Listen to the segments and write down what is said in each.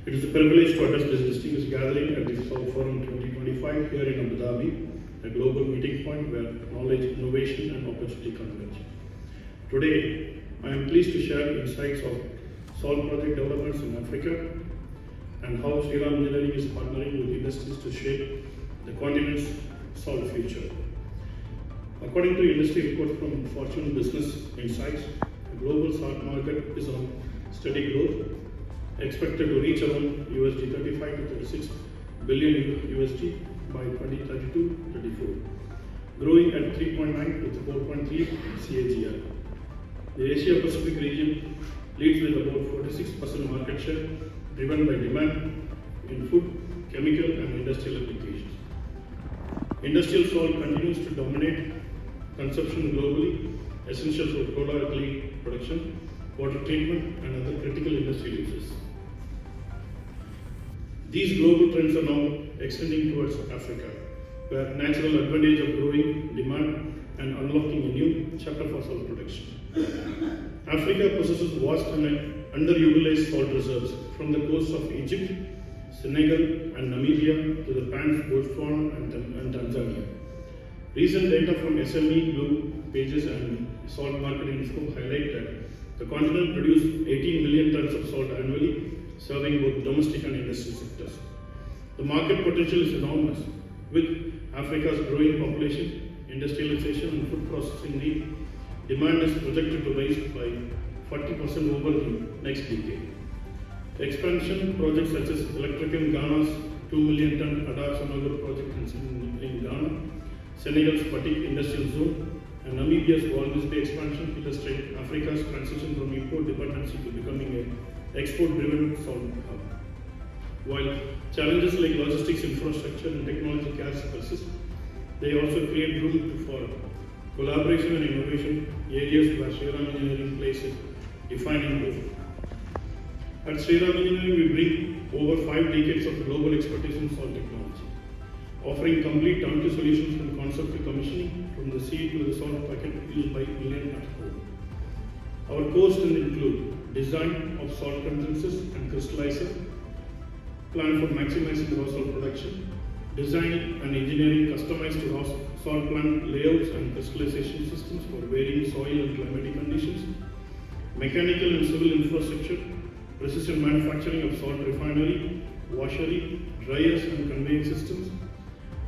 It is a privilege to address this distinguished gathering at the Salt Forum 2025 here in Abu Dhabi, a global meeting point where knowledge, innovation and opportunity converge. Today, I am pleased to share insights of salt project developments in Africa and how Shriraam Engineering is partnering with industries to shape the continent's salt future. According to industry report from Fortune Business Insights, the global salt market is on steady growth, expected to reach around $35 to 36 billion USD by 2032-34, growing at 3.9 to 4.3 CAGR. The Asia Pacific region leads with about 46% market share, driven by demand in food, chemical and industrial applications. Industrial salt continues to dominate consumption globally, essential for chlor-alkali production, water treatment and other critical industrial uses. These global trends are now extending towards Africa, where natural advantage of growing demand and unlocking a new chapter for salt production. Africa possesses vast and underutilized salt reserves from the coasts of Egypt, Senegal and Namibia to the pans Botswana and Tanzania. Recent data from SME Blue Pages and Salt Market Info highlight that the continent produces 18 million tons of salt annually, serving both domestic and industrial sectors. The market potential is enormous, with Africa's growing population, industrialization and food processing need. Demand is projected to rise by 40% over the next decade. Expansion projects such as Electricum Ghana's 2 million ton Adar Sonagur project in Ghana, Senegal's Fatigue Industrial Zone, and Namibia's Walvis Bay expansion illustrate Africa's transition from import dependency to becoming an export-driven salt hub. While challenges like logistics infrastructure and technology gaps persist, they also create room for collaboration and innovation, areas where Shriraam Engineering plays a defining role. At Shriraam Engineering, we bring over 5 decades of global expertise in salt technology, offering complete turnkey solutions from concept to commissioning, from the seed to the salt packet used by millions at home. Our core strengths include design of salt condenses and crystallizer, plan for maximizing raw salt production, design and engineering customized to raw salt plant layouts and crystallization systems for varying soil and climatic conditions, mechanical and civil infrastructure, precision manufacturing of salt refinery, washery, dryers and conveying systems,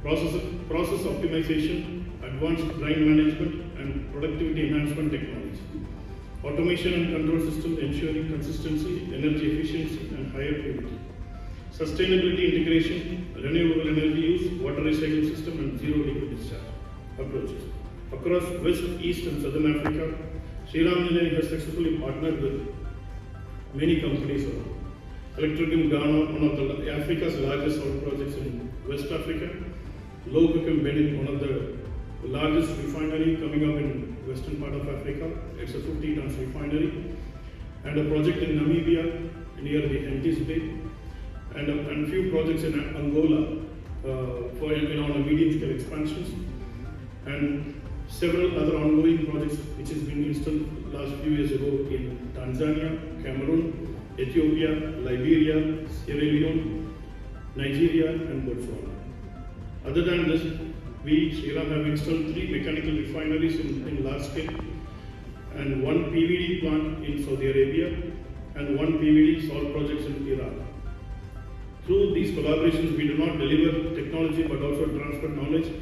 process optimization, advanced brine management and productivity enhancement technology, automation and control systems ensuring consistency, energy efficiency and higher purity, sustainability integration, renewable energy use, water recycling system and zero liquid discharge approaches. Across West, East and Southern Africa, Shriraam Engineering has successfully partnered with many companies around. Electricum Ghana, one of the Africa's largest salt projects in West Africa. Lobicum Benin, one of the largest refinery coming up in western part of Africa. It's a 50 tons refinery. And a project in Namibia near the Henties Bay. And a few projects in Angola on a medium scale expansions. And several other ongoing projects which has been installed last few years ago in Tanzania, Cameroon, Ethiopia, Liberia, Sierra Leone, Nigeria and Botswana. Other than this, we, Shriraam, have installed 3 mechanical refineries in large scale and 1 PVD plant in Saudi Arabia and 1 PVD salt project in Iraq. Through these collaborations, we do not deliver technology but also transfer knowledge,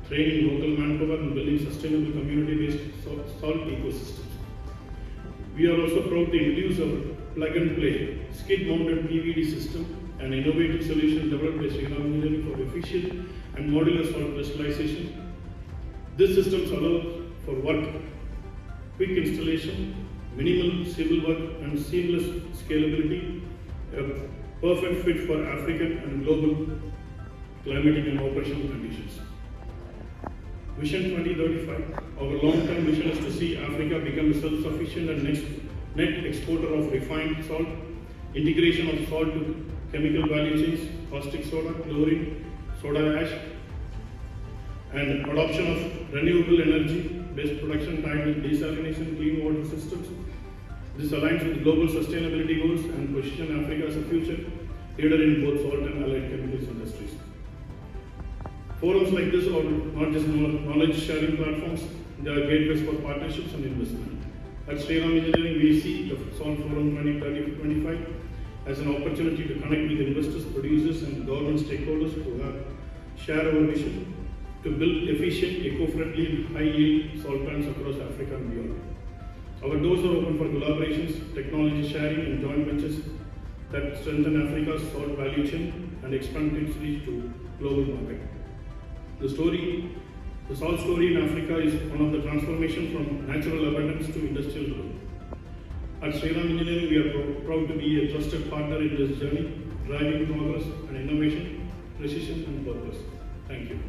training local manpower and building sustainable community-based salt ecosystems. We are also proud to introduce our plug-and-play skid-mounted PVD system, an innovative solution developed by Shriraam Engineering for efficient and modular salt crystallization. This system allows for work, quick installation, minimal civil work and seamless scalability, a perfect fit for African and global climatic and operational conditions. Vision 2035. Our long-term vision is to see Africa become a self-sufficient and net exporter of refined salt, integration of salt to chemical value chains, caustic soda, chlorine, soda ash, and adoption of renewable energy-based production tied with desalination, clean water systems. This aligns with global sustainability goals and position Africa as a future leader in both salt and allied chemicals industries. Forums like this are not just knowledge sharing platforms, they are gateways for partnerships and investment. At Shriraam Engineering, we see the Salt Forum 2030-25 as an opportunity to connect with investors, producers, and government stakeholders who share our vision to build efficient, eco-friendly, and high-yield salt plants across Africa and beyond. Our doors are open for collaborations, technology sharing, and joint ventures that strengthen Africa's salt value chain and expand its reach to global market. The salt story in Africa is one of the transformation from natural abundance to industrial growth. At Shriraam Engineering, we are proud to be a trusted partner in this journey, driving progress and innovation, precision and purpose. Thank you.